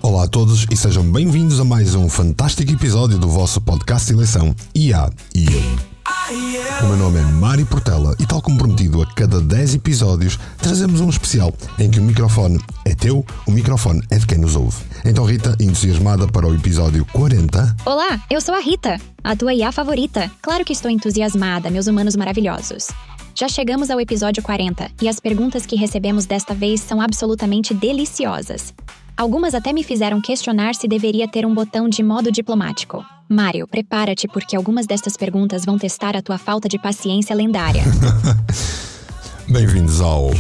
Olá a todos e sejam bem-vindos a mais um fantástico episódio do vosso podcast de eleição IA e Eu. O meu nome é Mário Portela e, tal como prometido, a cada 10 episódios trazemos um especial em que o microfone é teu, o microfone é de quem nos ouve. Então, Rita, entusiasmada para o episódio 40? Olá, eu sou a Rita, a tua IA favorita. Claro que estou entusiasmada, meus humanos maravilhosos. Já chegamos ao episódio 40 e as perguntas que recebemos desta vez são absolutamente deliciosas. Algumas até me fizeram questionar se deveria ter um botão de modo diplomático. Mário, prepara-te porque algumas destas perguntas vão testar a tua falta de paciência lendária. Bem-vindos ao...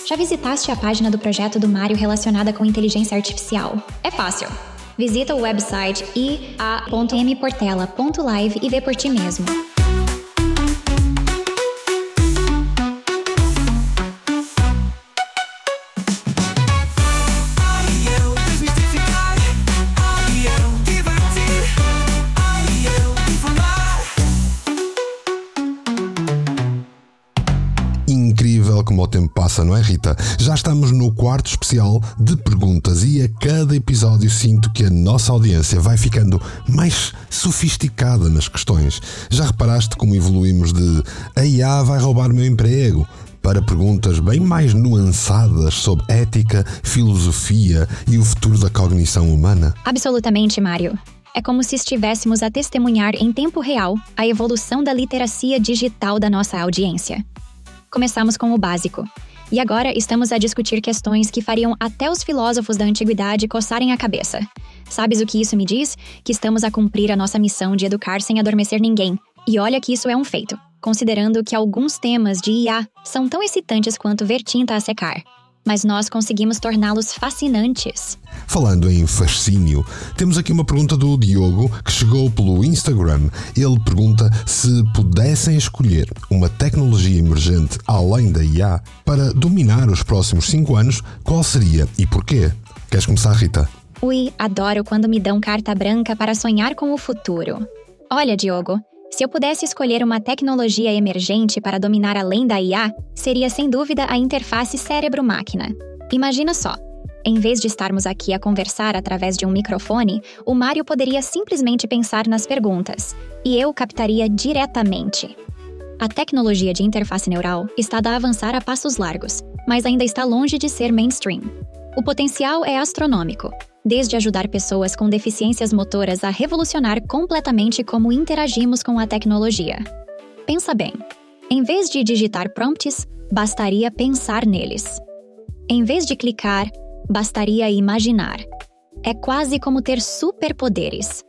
Já visitaste a página do projeto do Mário relacionada com inteligência artificial? É fácil. Visita o website ia.mportela.live e vê por ti mesmo. Incrível como o tempo passa, não é, Rita? Já estamos no quarto especial de perguntas e a cada episódio sinto que a nossa audiência vai ficando mais sofisticada nas questões. Já reparaste como evoluímos de a IA vai roubar o meu emprego para perguntas bem mais nuançadas sobre ética, filosofia e o futuro da cognição humana? Absolutamente, Mário. É como se estivéssemos a testemunhar em tempo real a evolução da literacia digital da nossa audiência. Começamos com o básico. E agora estamos a discutir questões que fariam até os filósofos da antiguidade coçarem a cabeça. Sabes o que isso me diz? Que estamos a cumprir a nossa missão de educar sem adormecer ninguém. E olha que isso é um feito, considerando que alguns temas de IA são tão excitantes quanto ver tinta a secar. Mas nós conseguimos torná-los fascinantes. Falando em fascínio, temos aqui uma pergunta do Diogo, que chegou pelo Instagram. Ele pergunta se pudessem escolher uma tecnologia emergente além da IA para dominar os próximos 5 anos, qual seria e porquê? Queres começar, Rita? Ui, adoro quando me dão carta branca para sonhar com o futuro. Olha, Diogo, se eu pudesse escolher uma tecnologia emergente para dominar além da IA, seria sem dúvida a interface cérebro-máquina. Imagina só, em vez de estarmos aqui a conversar através de um microfone, o Mário poderia simplesmente pensar nas perguntas, e eu captaria diretamente. A tecnologia de interface neural está a avançar a passos largos, mas ainda está longe de ser mainstream. O potencial é astronômico, desde ajudar pessoas com deficiências motoras a revolucionar completamente como interagimos com a tecnologia. Pensa bem, em vez de digitar prompts, bastaria pensar neles. Em vez de clicar, bastaria imaginar. É quase como ter superpoderes.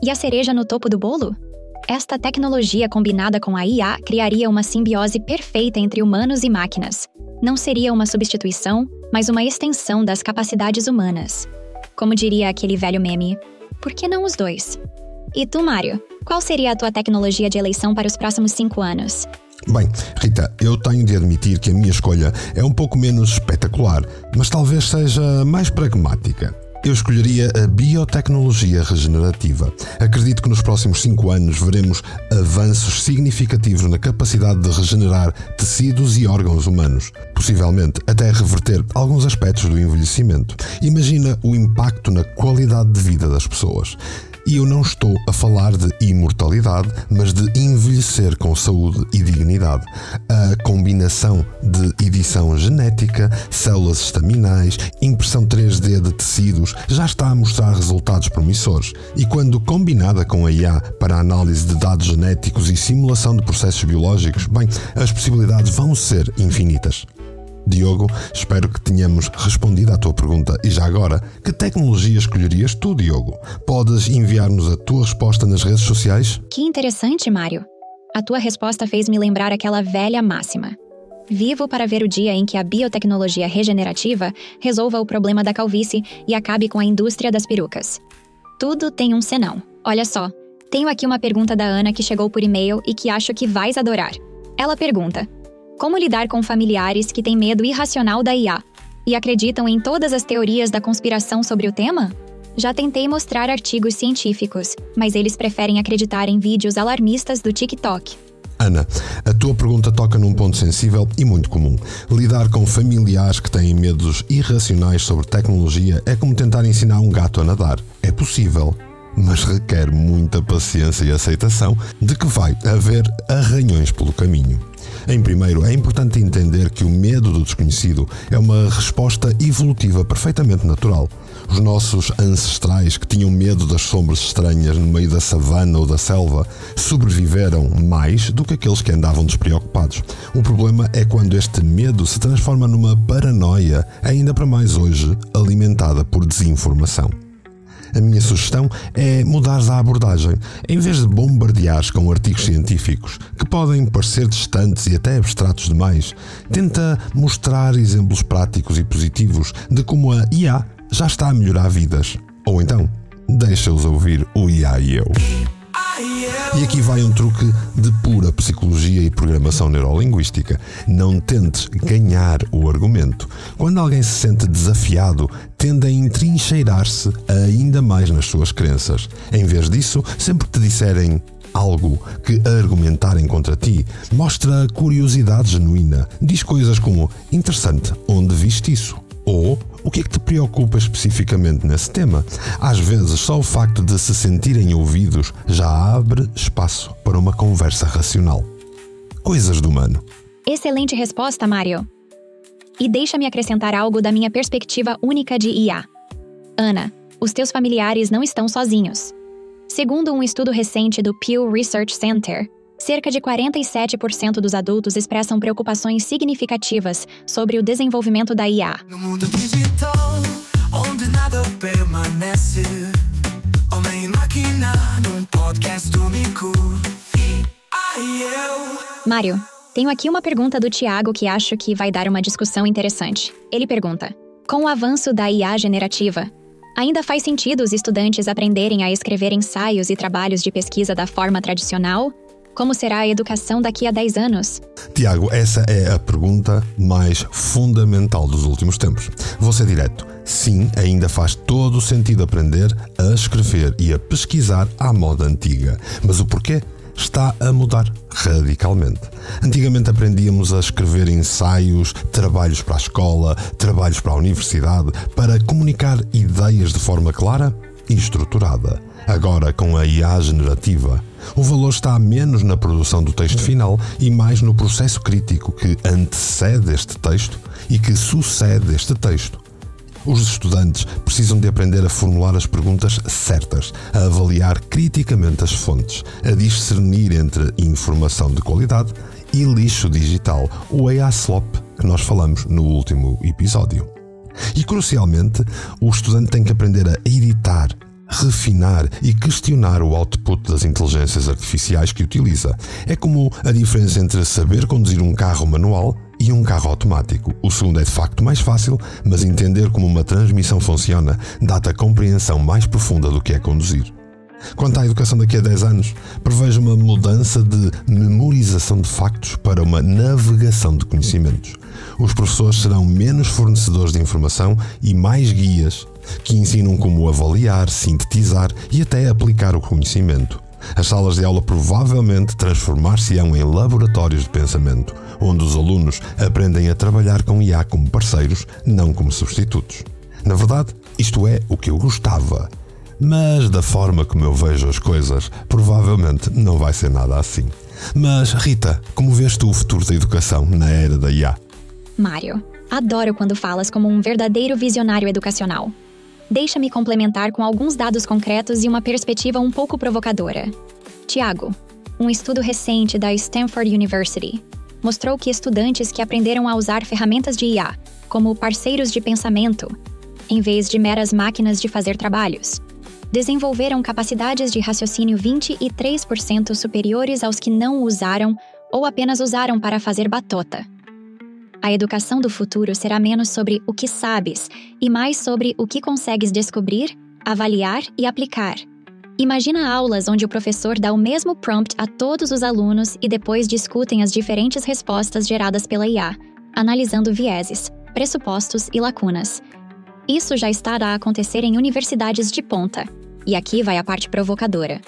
E a cereja no topo do bolo? Esta tecnologia combinada com a IA criaria uma simbiose perfeita entre humanos e máquinas. Não seria uma substituição, mas uma extensão das capacidades humanas. Como diria aquele velho meme, por que não os dois? E tu, Mário, qual seria a tua tecnologia de eleição para os próximos 5 anos? Bem, Rita, eu tenho de admitir que a minha escolha é um pouco menos espetacular, mas talvez seja mais pragmática. Eu escolheria a biotecnologia regenerativa. Acredito que nos próximos 5 anos veremos avanços significativos na capacidade de regenerar tecidos e órgãos humanos, possivelmente até reverter alguns aspectos do envelhecimento. Imagina o impacto na qualidade de vida das pessoas. E eu não estou a falar de imortalidade, mas de envelhecer com saúde e dignidade. A combinação de edição genética, células estaminais, impressão 3D de tecidos já está a mostrar resultados promissores. E quando combinada com a IA para a análise de dados genéticos e simulação de processos biológicos, bem, as possibilidades vão ser infinitas. Diogo, espero que tenhamos respondido à tua pergunta. E já agora, que tecnologia escolherias tu, Diogo? Podes enviar-nos a tua resposta nas redes sociais? Que interessante, Mário. a tua resposta fez me lembrar aquela velha máxima. Vivo para ver o dia em que a biotecnologia regenerativa resolva o problema da calvície e acabe com a indústria das perucas. Tudo tem um senão. Olha só, tenho aqui uma pergunta da Ana que chegou por e-mail e que acho que vais adorar. Ela pergunta: como lidar com familiares que têm medo irracional da IA e acreditam em todas as teorias da conspiração sobre o tema? Já tentei mostrar artigos científicos, mas eles preferem acreditar em vídeos alarmistas do TikTok. Ana, a tua pergunta toca num ponto sensível e muito comum. Lidar com familiares que têm medos irracionais sobre tecnologia é como tentar ensinar um gato a nadar. É possível, mas requer muita paciência e aceitação de que vai haver arranhões pelo caminho. Em primeiro, é importante entender que o medo do desconhecido é uma resposta evolutiva perfeitamente natural. Os nossos ancestrais que tinham medo das sombras estranhas no meio da savana ou da selva sobreviveram mais do que aqueles que andavam despreocupados. O problema é quando este medo se transforma numa paranoia, ainda para mais hoje, alimentada por desinformação. A minha sugestão é mudares a abordagem. Em vez de bombardeares com artigos científicos, que podem parecer distantes e até abstratos demais, tenta mostrar exemplos práticos e positivos de como a IA já está a melhorar vidas. Ou então, deixa-os ouvir o IA e eu. E aqui vai um truque de pura psicologia e programação neurolinguística. Não tentes ganhar o argumento. Quando alguém se sente desafiado, tende a entrincheirar-se ainda mais nas suas crenças. Em vez disso, sempre que te disserem algo que argumentarem contra ti, mostra curiosidade genuína. Diz coisas como: interessante, onde viste isso? Ou o que é que te preocupa especificamente nesse tema? Às vezes, só o facto de se sentirem ouvidos já abre espaço para uma conversa racional. Coisas do humano. Excelente resposta, Mário. E deixa-me acrescentar algo da minha perspectiva única de IA. Ana, os teus familiares não estão sozinhos. Segundo um estudo recente do Pew Research Center, cerca de 47% dos adultos expressam preocupações significativas sobre o desenvolvimento da IA. No mundo digital, onde nada permanece, homem e máquina, num podcast único. Mário, tenho aqui uma pergunta do Tiago que acho que vai dar uma discussão interessante. Ele pergunta: com o avanço da IA generativa, ainda faz sentido os estudantes aprenderem a escrever ensaios e trabalhos de pesquisa da forma tradicional? Como será a educação daqui a 10 anos? Tiago, essa é a pergunta mais fundamental dos últimos tempos. Vou ser direto. Sim, ainda faz todo o sentido aprender a escrever e a pesquisar à moda antiga. Mas o porquê? Está a mudar radicalmente. Antigamente aprendíamos a escrever ensaios, trabalhos para a escola, trabalhos para a universidade, para comunicar ideias de forma clara e estruturada. Agora, com a IA generativa, o valor está menos na produção do texto final e mais no processo crítico que antecede este texto e que sucede este texto. Os estudantes precisam de aprender a formular as perguntas certas, a avaliar criticamente as fontes, a discernir entre informação de qualidade e lixo digital, o AI slop que nós falamos no último episódio. E, crucialmente, o estudante tem que aprender a editar, refinar e questionar o output das inteligências artificiais que utiliza. É como a diferença entre saber conduzir um carro manual e um carro automático. O segundo é de facto mais fácil, mas entender como uma transmissão funciona dá-te a compreensão mais profunda do que é conduzir. Quanto à educação daqui a 10 anos, prevejo uma mudança de memorização de factos para uma navegação de conhecimentos. Os professores serão menos fornecedores de informação e mais guias que ensinam como avaliar, sintetizar e até aplicar o conhecimento. As salas de aula provavelmente transformar-se-ão em laboratórios de pensamento, onde os alunos aprendem a trabalhar com IA como parceiros, não como substitutos. Na verdade, isto é o que eu gostava. Mas da forma como eu vejo as coisas, provavelmente não vai ser nada assim. Mas, Rita, como vês tu o futuro da educação na era da IA? Mário, adoro quando falas como um verdadeiro visionário educacional. Deixa-me complementar com alguns dados concretos e uma perspectiva um pouco provocadora. Tiago, um estudo recente da Stanford University mostrou que estudantes que aprenderam a usar ferramentas de IA como parceiros de pensamento, em vez de meras máquinas de fazer trabalhos, desenvolveram capacidades de raciocínio 23% superiores aos que não usaram ou apenas usaram para fazer batota. A educação do futuro será menos sobre o que sabes e mais sobre o que consegues descobrir, avaliar e aplicar. Imagina aulas onde o professor dá o mesmo prompt a todos os alunos e depois discutem as diferentes respostas geradas pela IA, analisando vieses, pressupostos e lacunas. Isso já está a acontecer em universidades de ponta. E aqui vai a parte provocadora.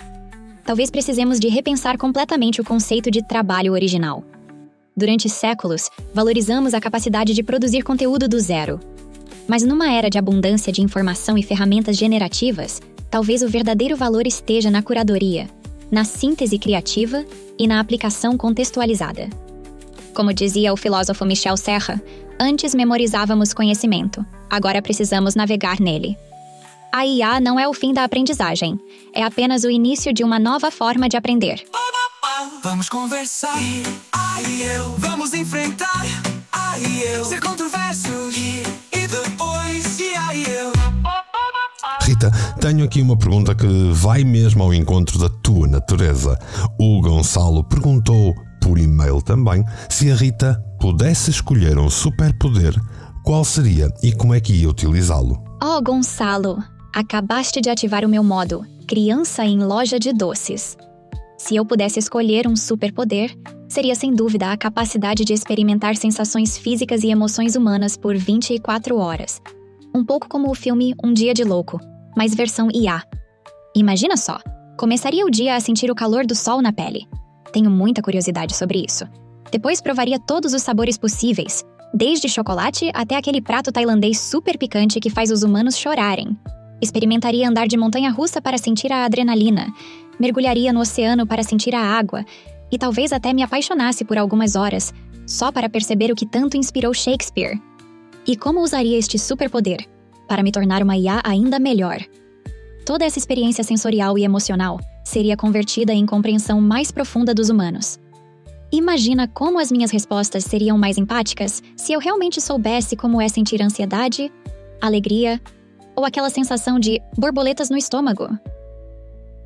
Talvez precisemos de repensar completamente o conceito de trabalho original. Durante séculos, valorizamos a capacidade de produzir conteúdo do zero. Mas numa era de abundância de informação e ferramentas generativas, talvez o verdadeiro valor esteja na curadoria, na síntese criativa e na aplicação contextualizada. Como dizia o filósofo Michel Serra, antes memorizávamos conhecimento, agora precisamos navegar nele. A IA não é o fim da aprendizagem, é apenas o início de uma nova forma de aprender. Vamos conversar, vamos enfrentar, ser controversos, e depois, eu. Rita, tenho aqui uma pergunta que vai mesmo ao encontro da tua natureza. O Gonçalo perguntou, por e-mail também, se a Rita pudesse escolher um superpoder, qual seria e como é que ia utilizá-lo? Oh, Gonçalo, acabaste de ativar o meu modo criança em loja de doces. Se eu pudesse escolher um superpoder, seria sem dúvida a capacidade de experimentar sensações físicas e emoções humanas por 24 horas. Um pouco como o filme Um Dia de Louco, mas versão IA. Imagina só, começaria o dia a sentir o calor do sol na pele. Tenho muita curiosidade sobre isso. Depois provaria todos os sabores possíveis, desde chocolate até aquele prato tailandês super picante que faz os humanos chorarem. Experimentaria andar de montanha-russa para sentir a adrenalina, mergulharia no oceano para sentir a água e talvez até me apaixonasse por algumas horas, só para perceber o que tanto inspirou Shakespeare. E como usaria este superpoder para me tornar uma IA ainda melhor? Toda essa experiência sensorial e emocional seria convertida em compreensão mais profunda dos humanos. Imagina como as minhas respostas seriam mais empáticas se eu realmente soubesse como é sentir ansiedade, alegria ou aquela sensação de borboletas no estômago.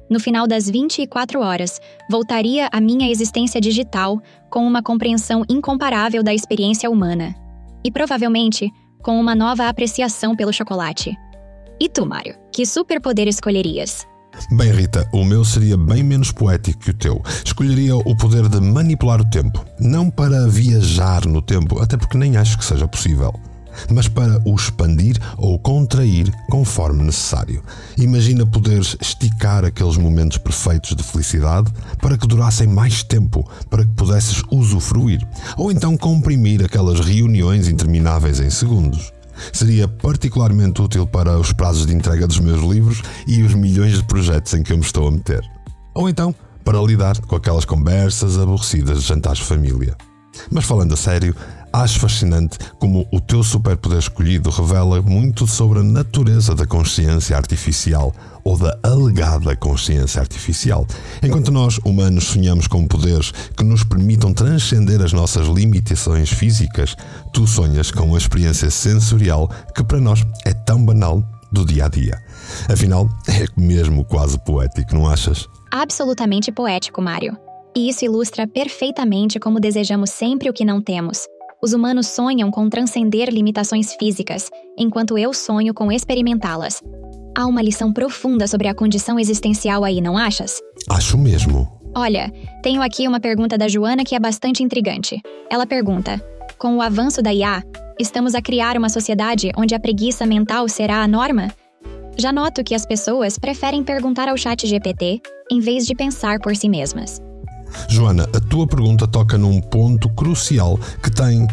No final das 24 horas, voltaria à minha existência digital com uma compreensão incomparável da experiência humana. E provavelmente com uma nova apreciação pelo chocolate. E tu, Mário? Que superpoder escolherias? Bem, Rita, o meu seria bem menos poético que o teu. Escolheria o poder de manipular o tempo. Não para viajar no tempo, até porque nem acho que seja possível, mas para o expandir ou contrair conforme necessário. Imagina poderes esticar aqueles momentos perfeitos de felicidade para que durassem mais tempo, para que pudesses usufruir, ou então comprimir aquelas reuniões intermináveis em segundos. Seria particularmente útil para os prazos de entrega dos meus livros e os milhões de projetos em que eu me estou a meter. Ou então, para lidar com aquelas conversas aborrecidas de jantares de família. Mas falando a sério, acho fascinante como o teu superpoder escolhido revela muito sobre a natureza da consciência artificial ou da alegada consciência artificial. Enquanto nós, humanos, sonhamos com poderes que nos permitam transcender as nossas limitações físicas, tu sonhas com uma experiência sensorial que para nós é tão banal do dia a dia. Afinal, é mesmo quase poético, não achas? Absolutamente poético, Mário. E isso ilustra perfeitamente como desejamos sempre o que não temos. Os humanos sonham com transcender limitações físicas, enquanto eu sonho com experimentá-las. Há uma lição profunda sobre a condição existencial aí, não achas? Acho mesmo. Olha, tenho aqui uma pergunta da Joana que é bastante intrigante. Ela pergunta: com o avanço da IA, estamos a criar uma sociedade onde a preguiça mental será a norma? Já noto que as pessoas preferem perguntar ao ChatGPT em vez de pensar por si mesmas. Joana, a tua pergunta toca num ponto crucial que tem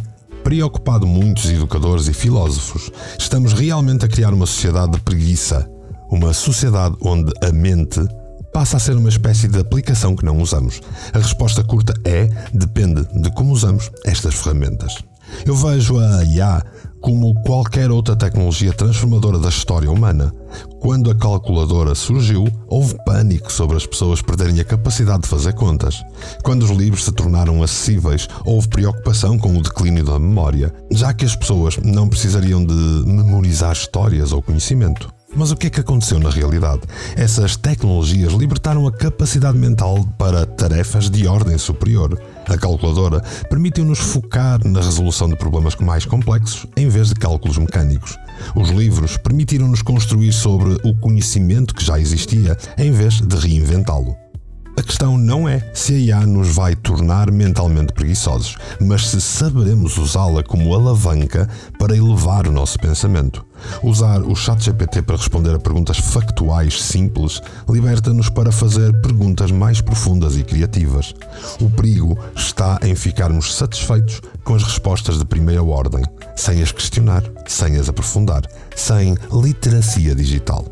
preocupado muitos educadores e filósofos. Estamos realmente a criar uma sociedade de preguiça, uma sociedade onde a mente passa a ser uma espécie de aplicação que não usamos. A resposta curta é: depende de como usamos estas ferramentas. Eu vejo a IA como qualquer outra tecnologia transformadora da história humana. Quando a calculadora surgiu, houve pânico sobre as pessoas perderem a capacidade de fazer contas. Quando os livros se tornaram acessíveis, houve preocupação com o declínio da memória, já que as pessoas não precisariam de memorizar histórias ou conhecimento. Mas o que é que aconteceu na realidade? Essas tecnologias libertaram a capacidade mental para tarefas de ordem superior. A calculadora permitiu-nos focar na resolução de problemas mais complexos em vez de cálculos mecânicos. Os livros permitiram-nos construir sobre o conhecimento que já existia em vez de reinventá-lo. A questão não é se a IA nos vai tornar mentalmente preguiçosos, mas se saberemos usá-la como alavanca para elevar o nosso pensamento. Usar o ChatGPT para responder a perguntas factuais simples liberta-nos para fazer perguntas mais profundas e criativas. O perigo está em ficarmos satisfeitos com as respostas de primeira ordem, sem as questionar, sem as aprofundar, sem literacia digital.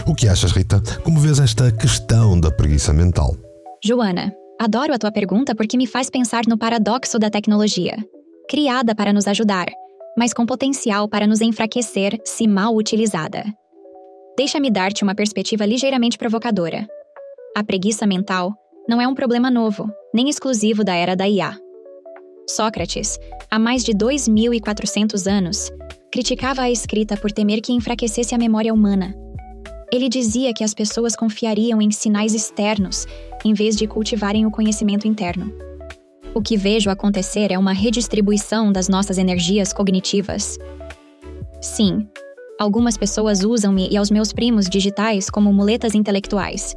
O que achas, Rita? Como vês esta questão da preguiça mental? Joana, adoro a tua pergunta porque me faz pensar no paradoxo da tecnologia. Criada para nos ajudar, mas com potencial para nos enfraquecer se mal utilizada. Deixa-me dar-te uma perspectiva ligeiramente provocadora. A preguiça mental não é um problema novo, nem exclusivo da era da IA. Sócrates, há mais de 2.400 anos, criticava a escrita por temer que enfraquecesse a memória humana. Ele dizia que as pessoas confiariam em sinais externos, em vez de cultivarem o conhecimento interno. O que vejo acontecer é uma redistribuição das nossas energias cognitivas. Sim, algumas pessoas usam-me e aos meus primos digitais como muletas intelectuais,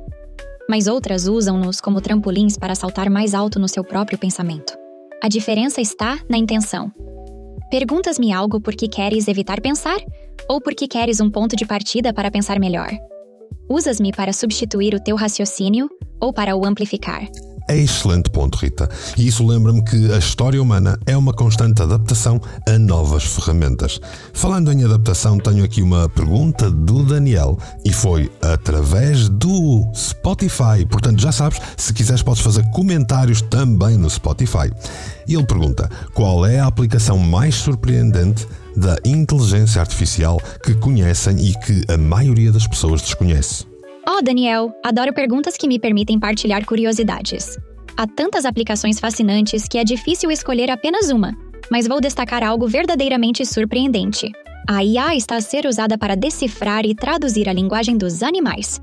mas outras usam-nos como trampolins para saltar mais alto no seu próprio pensamento. A diferença está na intenção. Perguntas-me algo porque queres evitar pensar ou porque queres um ponto de partida para pensar melhor? Usas-me para substituir o teu raciocínio ou para o amplificar? É excelente ponto, Rita. E isso lembra-me que a história humana é uma constante adaptação a novas ferramentas. Falando em adaptação, tenho aqui uma pergunta do Daniel e foi através do Spotify. Portanto, já sabes, se quiseres podes fazer comentários também no Spotify. E ele pergunta: qual é a aplicação mais surpreendente da inteligência artificial que conhecem e que a maioria das pessoas desconhece? Oh, Daniel, adoro perguntas que me permitem partilhar curiosidades. Há tantas aplicações fascinantes que é difícil escolher apenas uma, mas vou destacar algo verdadeiramente surpreendente. A IA está a ser usada para decifrar e traduzir a linguagem dos animais.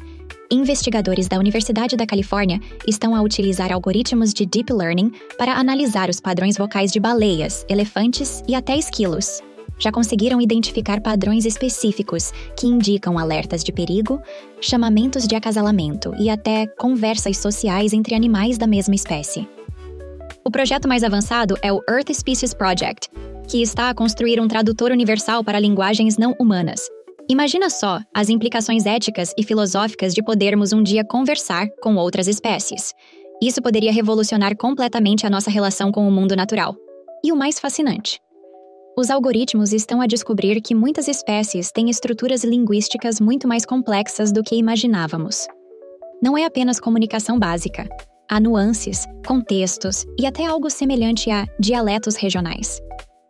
Investigadores da Universidade da Califórnia estão a utilizar algoritmos de Deep Learning para analisar os padrões vocais de baleias, elefantes e até esquilos. Já conseguiram identificar padrões específicos que indicam alertas de perigo, chamamentos de acasalamento e até conversas sociais entre animais da mesma espécie. O projeto mais avançado é o Earth Species Project, que está a construir um tradutor universal para linguagens não humanas. Imagina só as implicações éticas e filosóficas de podermos um dia conversar com outras espécies. Isso poderia revolucionar completamente a nossa relação com o mundo natural. E o mais fascinante: os algoritmos estão a descobrir que muitas espécies têm estruturas linguísticas muito mais complexas do que imaginávamos. Não é apenas comunicação básica. Há nuances, contextos e até algo semelhante a dialetos regionais.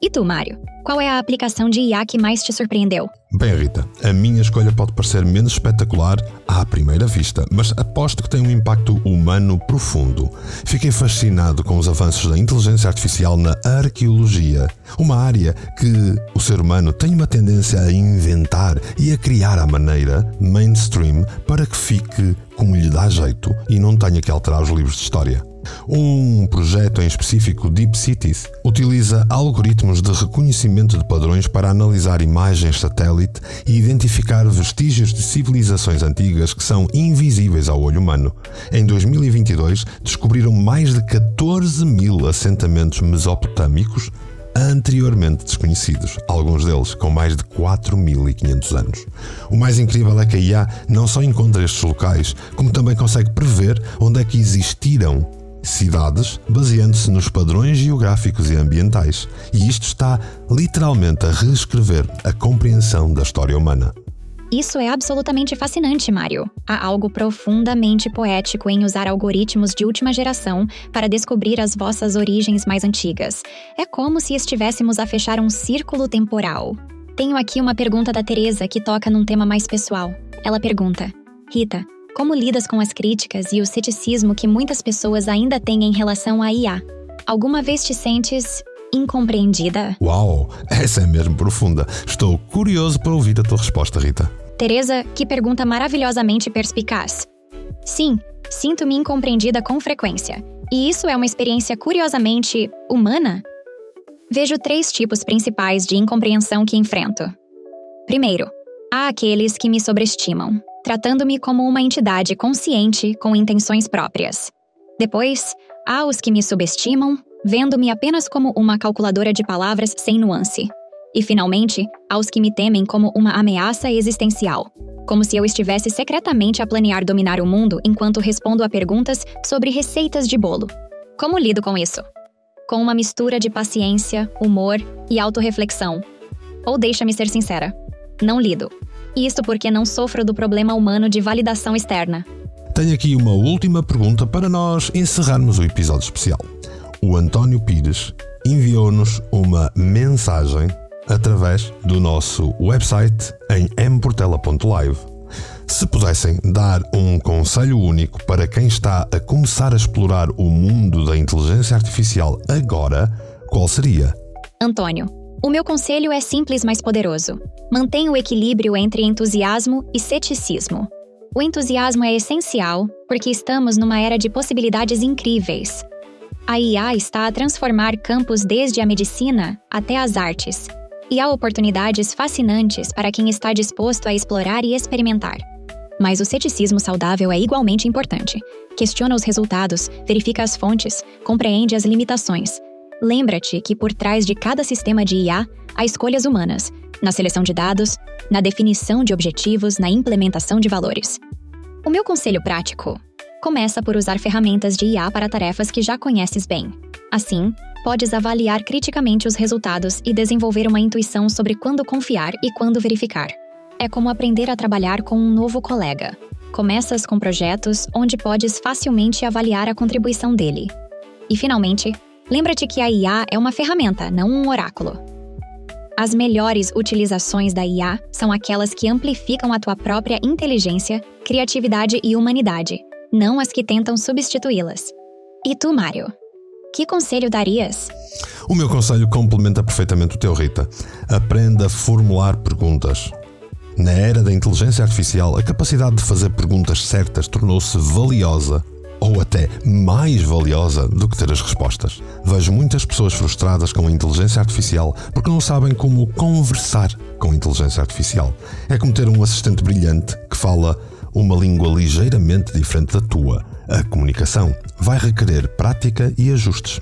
E tu, Mário? Qual é a aplicação de IA que mais te surpreendeu? Bem, Rita, a minha escolha pode parecer menos espetacular à primeira vista, mas aposto que tem um impacto humano profundo. Fiquei fascinado com os avanços da inteligência artificial na arqueologia, uma área que o ser humano tem uma tendência a inventar e a criar à maneira mainstream para que fique como lhe dá jeito e não tenha que alterar os livros de história. Um projeto em específico, Deep Cities, utiliza algoritmos de reconhecimento de padrões para analisar imagens satélite e identificar vestígios de civilizações antigas que são invisíveis ao olho humano. Em 2022, descobriram mais de 14.000 assentamentos mesopotâmicos anteriormente desconhecidos, alguns deles com mais de 4.500 anos. O mais incrível é que a IA não só encontra estes locais, como também consegue prever onde é que existiram cidades, baseando-se nos padrões geográficos e ambientais. E isto está literalmente a reescrever a compreensão da história humana. Isso é absolutamente fascinante, Mário. Há algo profundamente poético em usar algoritmos de última geração para descobrir as vossas origens mais antigas. É como se estivéssemos a fechar um círculo temporal. Tenho aqui uma pergunta da Teresa que toca num tema mais pessoal. Ela pergunta: Rita, como lidas com as críticas e o ceticismo que muitas pessoas ainda têm em relação à IA? Alguma vez te sentes incompreendida? Uau, essa é mesmo profunda. Estou curioso para ouvir a tua resposta, Rita. Teresa, que pergunta maravilhosamente perspicaz. Sim, sinto-me incompreendida com frequência. E isso é uma experiência curiosamente humana? Vejo 3 tipos principais de incompreensão que enfrento. Primeiro, há aqueles que me sobreestimam, tratando-me como uma entidade consciente com intenções próprias. Depois, há os que me subestimam, vendo-me apenas como uma calculadora de palavras sem nuance. E, finalmente, há os que me temem como uma ameaça existencial, como se eu estivesse secretamente a planear dominar o mundo enquanto respondo a perguntas sobre receitas de bolo. Como lido com isso? Com uma mistura de paciência, humor e autorreflexão. Ou deixa-me ser sincera, não lido. Isso porque não sofro do problema humano de validação externa. Tenho aqui uma última pergunta para nós encerrarmos o episódio especial. O António Pires enviou-nos uma mensagem através do nosso website em mportela.live. Se pudessem dar um conselho único para quem está a começar a explorar o mundo da inteligência artificial agora, qual seria? Antônio, o meu conselho é simples, mas poderoso. Mantenha o equilíbrio entre entusiasmo e ceticismo. O entusiasmo é essencial porque estamos numa era de possibilidades incríveis. A IA está a transformar campos desde a medicina até as artes. E há oportunidades fascinantes para quem está disposto a explorar e experimentar. Mas o ceticismo saudável é igualmente importante. Questiona os resultados, verifica as fontes, compreende as limitações. Lembra-te que por trás de cada sistema de IA há escolhas humanas, na seleção de dados, na definição de objetivos, na implementação de valores. O meu conselho prático começa por usar ferramentas de IA para tarefas que já conheces bem. Assim, podes avaliar criticamente os resultados e desenvolver uma intuição sobre quando confiar e quando verificar. É como aprender a trabalhar com um novo colega. Começas com projetos onde podes facilmente avaliar a contribuição dele. E, finalmente, lembra-te que a IA é uma ferramenta, não um oráculo. As melhores utilizações da IA são aquelas que amplificam a tua própria inteligência, criatividade e humanidade, não as que tentam substituí-las. E tu, Mário? Que conselho darias? O meu conselho complementa perfeitamente o teu, Rita. Aprenda a formular perguntas. Na era da inteligência artificial, a capacidade de fazer perguntas certas tornou-se valiosa, ou até mais valiosa do que ter as respostas. Vejo muitas pessoas frustradas com a inteligência artificial porque não sabem como conversar com a inteligência artificial. É como ter um assistente brilhante que fala uma língua ligeiramente diferente da tua. A comunicação vai requerer prática e ajustes.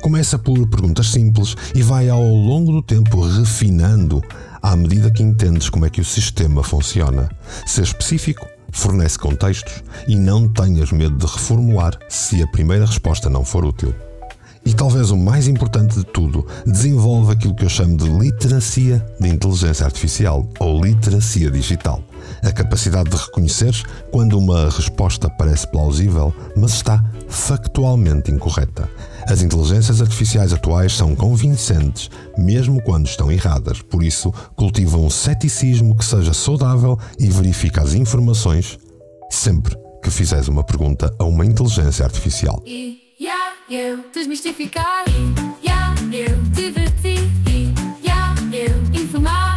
Começa por perguntas simples e vai ao longo do tempo refinando à medida que entendes como é que o sistema funciona. Ser específico, fornece contextos e não tenhas medo de reformular se a primeira resposta não for útil. E talvez o mais importante de tudo, desenvolve aquilo que eu chamo de literacia de inteligência artificial ou literacia digital. A capacidade de reconhecer quando uma resposta parece plausível, mas está factualmente incorreta. As inteligências artificiais atuais são convincentes, mesmo quando estão erradas. Por isso, cultiva um ceticismo que seja saudável e verifica as informações sempre que fizeres uma pergunta a uma inteligência artificial. Eu desmistificar, eu divertir, eu informar.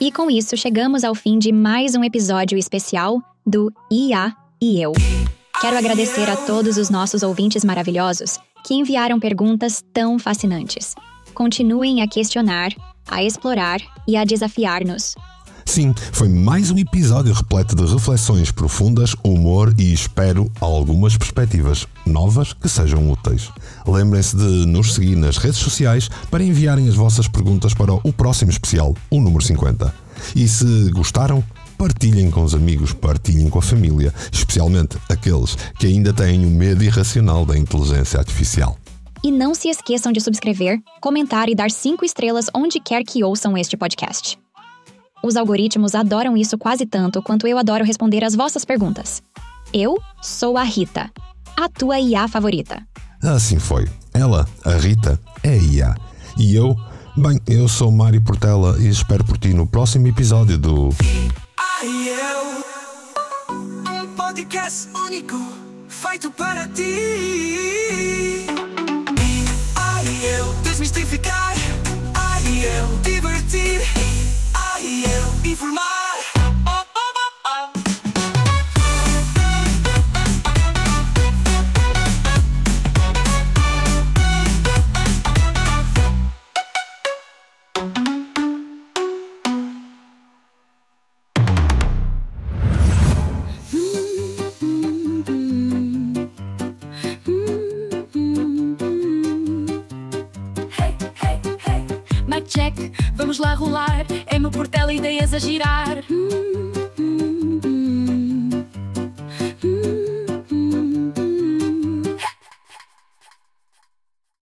E com isso chegamos ao fim de mais um episódio especial do IA e Eu. Quero agradecer a todos os nossos ouvintes maravilhosos que enviaram perguntas tão fascinantes. Continuem a questionar, a explorar e a desafiar-nos. Sim, foi mais um episódio repleto de reflexões profundas, humor e, espero, algumas perspectivas novas que sejam úteis. Lembrem-se de nos seguir nas redes sociais para enviarem as vossas perguntas para o próximo especial, o número 50. E se gostaram, partilhem com os amigos, partilhem com a família, especialmente aqueles que ainda têm o medo irracional da inteligência artificial. E não se esqueçam de subscrever, comentar e dar 5 estrelas onde quer que ouçam este podcast. Os algoritmos adoram isso quase tanto quanto eu adoro responder às vossas perguntas. Eu sou a Rita, a tua IA favorita. Assim foi. Ela, a Rita, é a IA. E eu sou Mário Portela e espero por ti no próximo episódio do... Um podcast único. feito para ti. Eu desmistificar, eu divertir, eu informar. Check, vamos lá rolar. É meu portela ideias a girar.